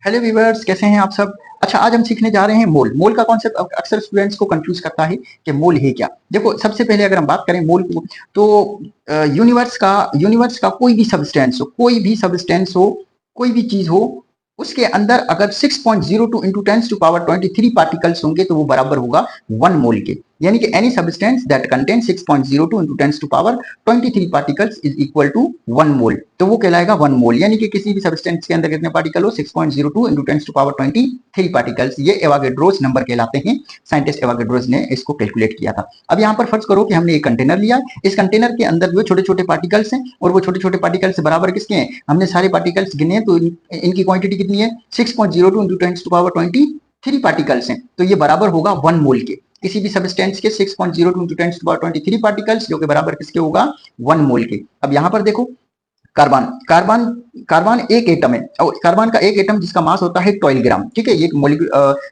Hello viewers, कैसे हैं आप सब। अच्छा, आज हम सीखने जा रहे हैं मोल। मोल का कॉन्सेप्ट अक्सर स्टूडेंट्स को कंफ्यूज करता है कि मोल है क्या। देखो, सबसे पहले अगर हम बात करें मोल को, तो यूनिवर्स का कोई भी सब्सटेंस हो, कोई भी चीज हो, उसके अंदर अगर 6.02 इंटू 10⁻23 पार्टिकल्स होंगे तो वो बराबर होगा 1 मोल के। यानी कि any substance that contain 6.02 into 10⁻23 particles is equal to 1 mole, तो वो कहलाएगा 1 मोल। यानी कि किसी भी सब्सटेंस के अंदर कितने पार्टिकल हो, 6.02 इंटू 10⁻23 पार्टिकल्स। ये एवागेड्रोस नंबर कहलाते हैं। साइंटिस्ट एवागेड्रोस ने इसको कैलकुलेट किया था। अब यहाँ पर फर्ज करो कि हमने एक कंटेनर लिया, इस कंटेनर के अंदर जो छोटे छोटे पार्टिकल्स हैं, और वो छोटे छोटे पार्टिकल्स बराबर किसके हैं, हमने सारे पार्टिकल्स गिने, तो इनकी क्वांटिटी कितनी है, 6.02 इंटू 10⁻23 पार्टिकल्स हैं, तो ये बराबर होगा 1 मोल के। किसी भी सब्सटेंस के 6.02 इंटू 10⁻23 पार्टिकल्स, जो कि बराबर किसके होगा, 1 मोल के। अब यहाँ पर देखो, कार्बन कार्बन कार्बन एक एटम है, और कार्बन का एक एटम जिसका मास होता है 12 ग्राम। ठीक है, ये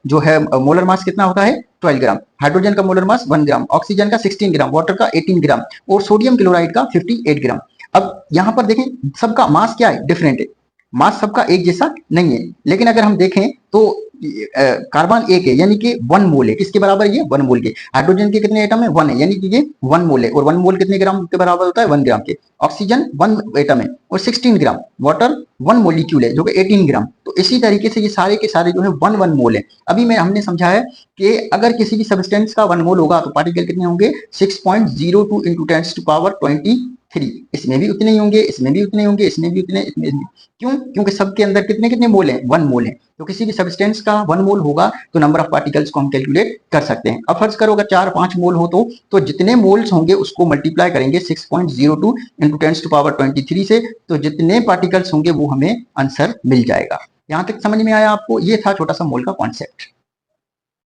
जो है मोलर मास कितना होता है, 12 ग्राम। हाइड्रोजन का मोलर मास 1 ग्राम, ऑक्सीजन का 16 ग्राम, वाटर का 18 ग्राम, और सोडियम क्लोराइड का 58 ग्राम। अब यहाँ पर देखें, सबका मास क्या है, डिफरेंट है। मास सबका एक जैसा नहीं है, लेकिन अगर हम देखें तो कार्बन एक है, यानी कि 1 मोल है। किसके बराबर, ये 1 मोल के। हाइड्रोजन के कितने एटम है, 1 है, यानी कि ये 1 मोल है, और 1 मोल कितने ग्राम के बराबर होता है, 1 ग्राम के। ऑक्सीजन 1 एटम है और 16 ग्राम, वाटर 1 मोलिक्यूल है जो कि 18 ग्राम। तो इसी तरीके से ये सारे के सारे जो है 1 मोल है। अभी हमने समझा है कि अगर किसी भी सब्सटेंस का 1 मोल होगा तो पार्टिकल कितने होंगे, 6.02 इंटू 10⁻23। इसमें भी उतने ही होंगे, इसमें भी उतने होंगे, इसमें भी उतने, इसमें भी। क्यों? क्योंकि सबके अंदर कितने कितने मोल हैं, 1 मोल है। तो किसी भी सब्सटेंस का 1 मोल होगा तो नंबर ऑफ पार्टिकल्स को हम कैलकुलेट कर सकते हैं। अब फर्ज करो अगर 4-5 मोल हो तो जितने मोल्स होंगे उसको मल्टीप्लाई करेंगे 6.02 इंटू 10⁻23 से, तो जितने पार्टिकल्स होंगे वो हमें आंसर मिल जाएगा। यहां तक समझ में आया आपको? ये था छोटा सा मोल का कॉन्सेप्ट।